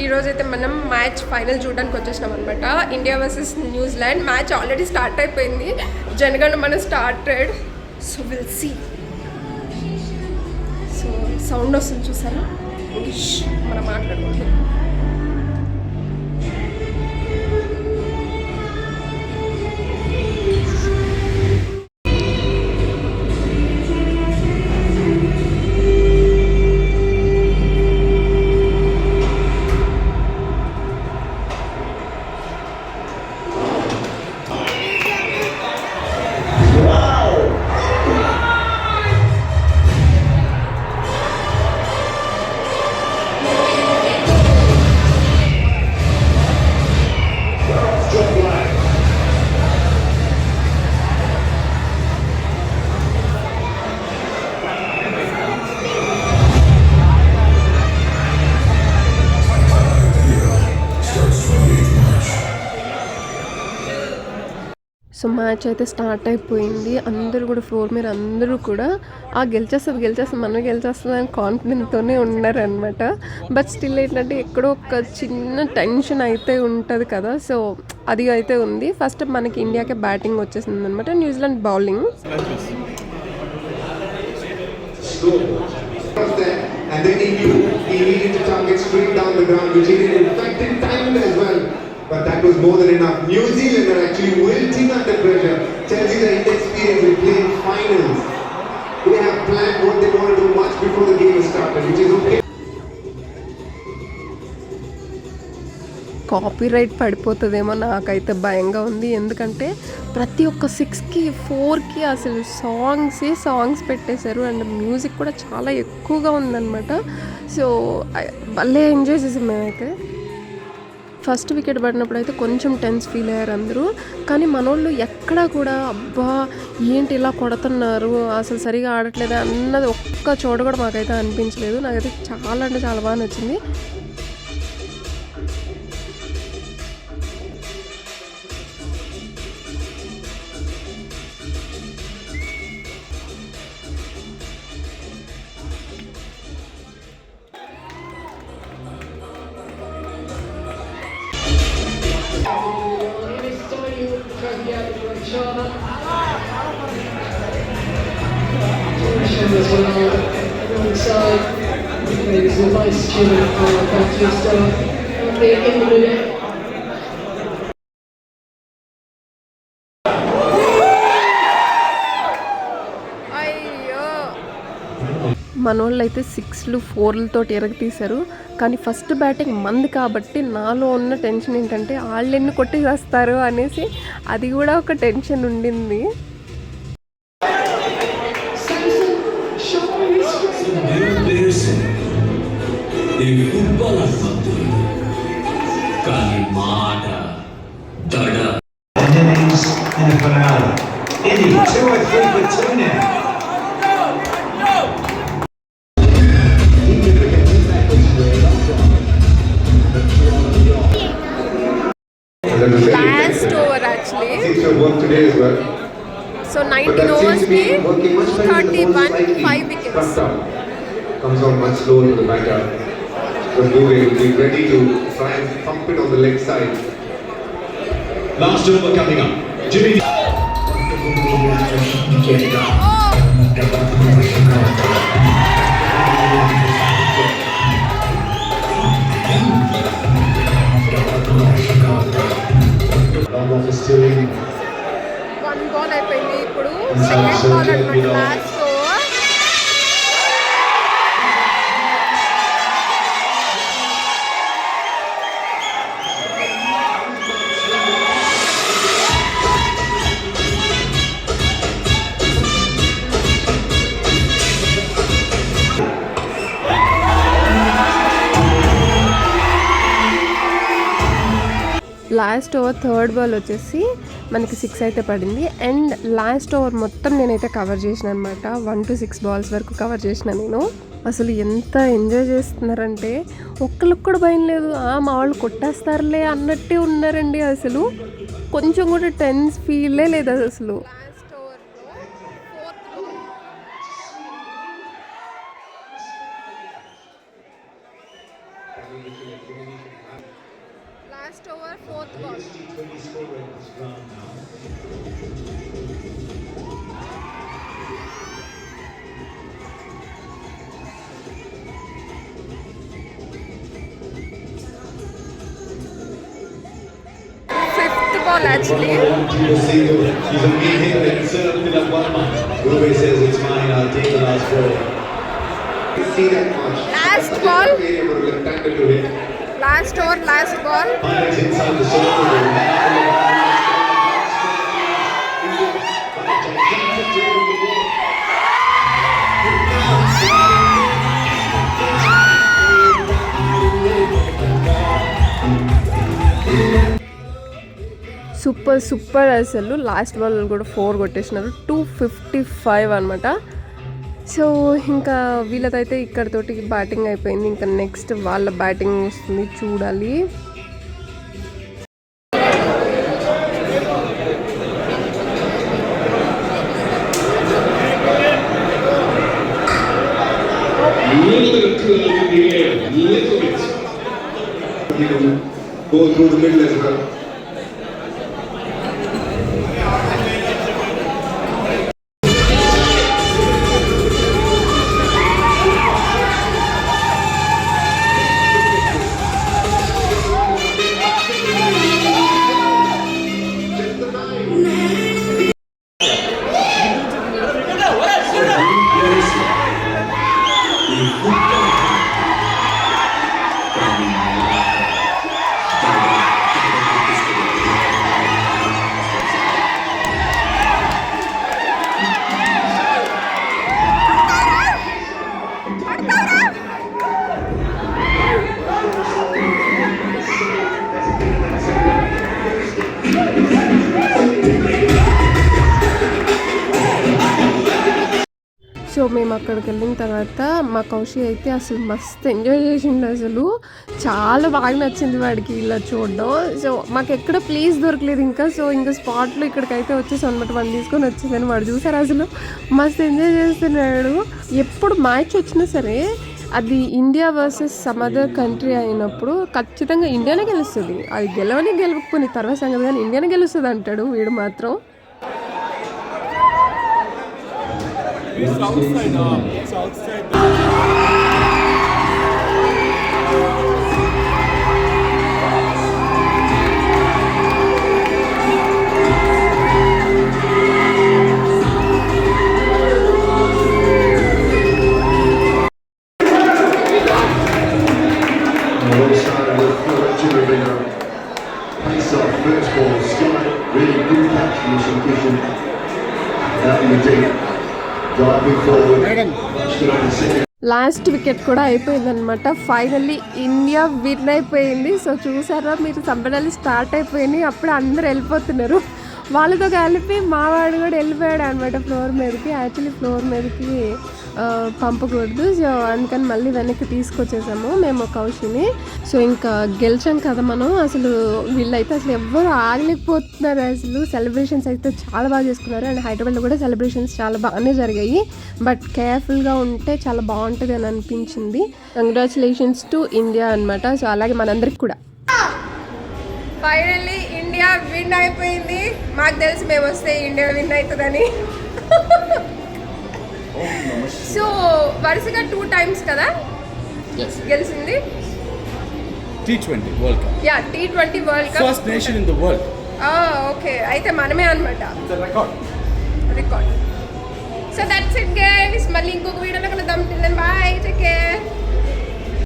ఈరోజైతే మనం match final చూడడానికి వచ్చేసినాం అనమాట. India versus New Zealand match already start అయిపోయింది. Jana Gana Mana started. So will see. So sound వస్తుంది చూసారా, మనం మాట్లాడుకుంటున్నాం. సో మ్యాచ్ అయితే స్టార్ట్ అయిపోయింది. అందరూ కూడా ఫ్లోర్ మీద అందరూ కూడా గెలిచేస్తుంది మనమే గెలిచేస్తుంది అని కాన్ఫిడెంట్తోనే ఉన్నారనమాట. బట్ స్టిల్ ఏంటంటే ఎక్కడో ఒక చిన్న టెన్షన్ అయితే ఉంటుంది కదా. సో అది అయితే ఉంది. ఫస్ట్ మనకి ఇండియాకే బ్యాటింగ్ వచ్చేసింది అనమాట, New Zealand bowling. And then he needed to target straight down the ground, which he did in fact in time as well. But that was more than enough. New Zealand are actually wilting under pressure. Tells you the inexperience in playing finals. They have planned what they want to do much before the game started, which is okay. Copyright పడిపోతుందేమో నాకైతే భయంగా ఉంది. ఎందుకంటే ప్రతి ఒక్క 6కి 4కి అసలు సాంగ్స్ పెట్టేశారు. అండ్ మ్యూజిక్ కూడా చాలా ఎక్కువగా ఉందన్నమాట. సో భలే ఎంజాయ్ చేసాం మేమైతే. ఫస్ట్ వికెట్ పడినప్పుడు అయితే కొంచెం టెన్స్ ఫీల్ అయ్యారు అందరూ. కానీ మనోళ్ళు ఎక్కడా కూడా అబ్బా ఏంటి ఇలా కొడుతున్నారు, అసలు సరిగా ఆడట్లేదు అన్నది ఒక్క చోట కూడా మాకైతే అనిపించలేదు. నాకైతే చాలా అంటే చాలా బాగా నచ్చింది. మనోళ్ళు అయితే 6లు 4లతో ఎరగతీశారు. కానీ ఫస్ట్ బ్యాటింగ్ మంది కాబట్టి నాలో ఉన్న టెన్షన్ ఏంటంటే వాళ్ళు ఎన్ని కొట్టి చేస్తారు అనేసి అది కూడా ఒక టెన్షన్ ఉండింది. Last over actually. So 19 overs ki 31 5 wickets. Comes on much slower to the batter. The Bluey will be ready to try and pump it on the leg side. Last over coming up. Jimmy. One ball అయిపోయింది. ఇప్పుడు second ball అన్నమాట. Last over. Last over third ball వచ్చేసి మనకి 6 అయితే పడింది. And last over మొత్తం నేనైతే cover చేసిన అనమాట. 1 to 6 balls వరకు కవర్ చేసిన నేను. అసలు ఎంత ఎంజాయ్ చేస్తున్నారంటే ఒక్కరికి కూడా భయం లేదు. మా వాళ్ళు కొట్టేస్తారులే అన్నట్టే ఉన్నారండి. అసలు కొంచెం కూడా టెన్స్ ఫీలే లేదు అసలు. Malaysia and Indonesia have last over fourth ball. T20 scorer in this round now. Fifth ball actually. He's a mean hitter himself, Tilak Varma. Dubey says it's mine, I'll take the last ball. You see that much. Last ball. Area for a left-hander to hit. Last over last ball. Finds inside the circle. Super అసలు last ball కూడా 4 కొట్టేసినారు. 255 అనమాట. So ఇంకా వీళ్ళదైతే ఇక్కడతోటి batting అయిపోయింది. ఇంకా next వాళ్ళ batting వస్తుంది, చూడాలి. Go through the middle as well. So మేము అక్కడికి వెళ్ళిన తర్వాత మా కౌశి అయితే అసలు మస్తు ఎంజాయ్ చేసిండు. అసలు చాలా బాగా నచ్చింది వాడికి ఇలా చూడడం. సో మాకు ఎక్కడ ప్లేస్ దొరకలేదు ఇంకా. సో ఇంకా స్పాట్లో ఇక్కడికైతే వచ్చేసాం అనమాట. వాడిని తీసుకొని వచ్చేసాను. వాడు చూసారు అసలు మస్తు ఎంజాయ్ చేస్తున్నాడు. ఎప్పుడు మ్యాచ్ వచ్చినా సరే అది India versus some other country అయినప్పుడు ఖచ్చితంగా ఇండియానే గెలుస్తుంది. అది గెలవకపోయిన తర్వాత సంగతి, కానీ ఇండియానే గెలుస్తుంది అంటాడు వీడు మాత్రం. లాస్ట్ వికెట్ కూడా అయిపోయిందనమాట. ఫైనల్లీ ఇండియా విన్ అయిపోయింది. సో చూసారా మీరు, సంబరాలు స్టార్ట్ అయిపోయినాయి. అప్పుడు అందరు వెళ్ళిపోతున్నారు. వాళ్ళతో కలిపి మావాడు కూడా వెళ్ళిపోయాడు అనమాట ఫ్లోర్ మీదకి. యాక్చువల్లీ ఫ్లోర్ మీదకి పంపకూడదు. సో అందుకని మళ్ళీ వెనక్కి తీసుకొచ్చేసాము మేము కౌశిని. సో ఇంకా గెలిచాం కదా మనం. అసలు వీళ్ళైతే అసలు ఎవ్వరు ఆగలేకపోతున్నారు. అసలు సెలబ్రేషన్స్ అయితే చాలా బాగా చేసుకున్నారు. అండ్ హైదరాబాద్లో కూడా సెలబ్రేషన్స్ చాలా బాగానే జరిగాయి. బట్ కేర్ఫుల్గా ఉంటే చాలా బాగుంటుంది అని అనిపించింది. కంగ్రాచులేషన్స్ టు ఇండియా అనమాట. సో అలాగే మనందరికి కూడా. ఫైనల్లీ ఇండియా విన్ అయిపోయింది. మాకు తెలిసి మేము వస్తే ఇండియా విన్ అవుతుందని. సో వరుసగా 2 times కదా గెలిచింది. T20 World Cup. Yeah, T20 World Cup. First nation in the world. Okay, అయితే మనమే అన్నమాట. It's a record. So that's it guys.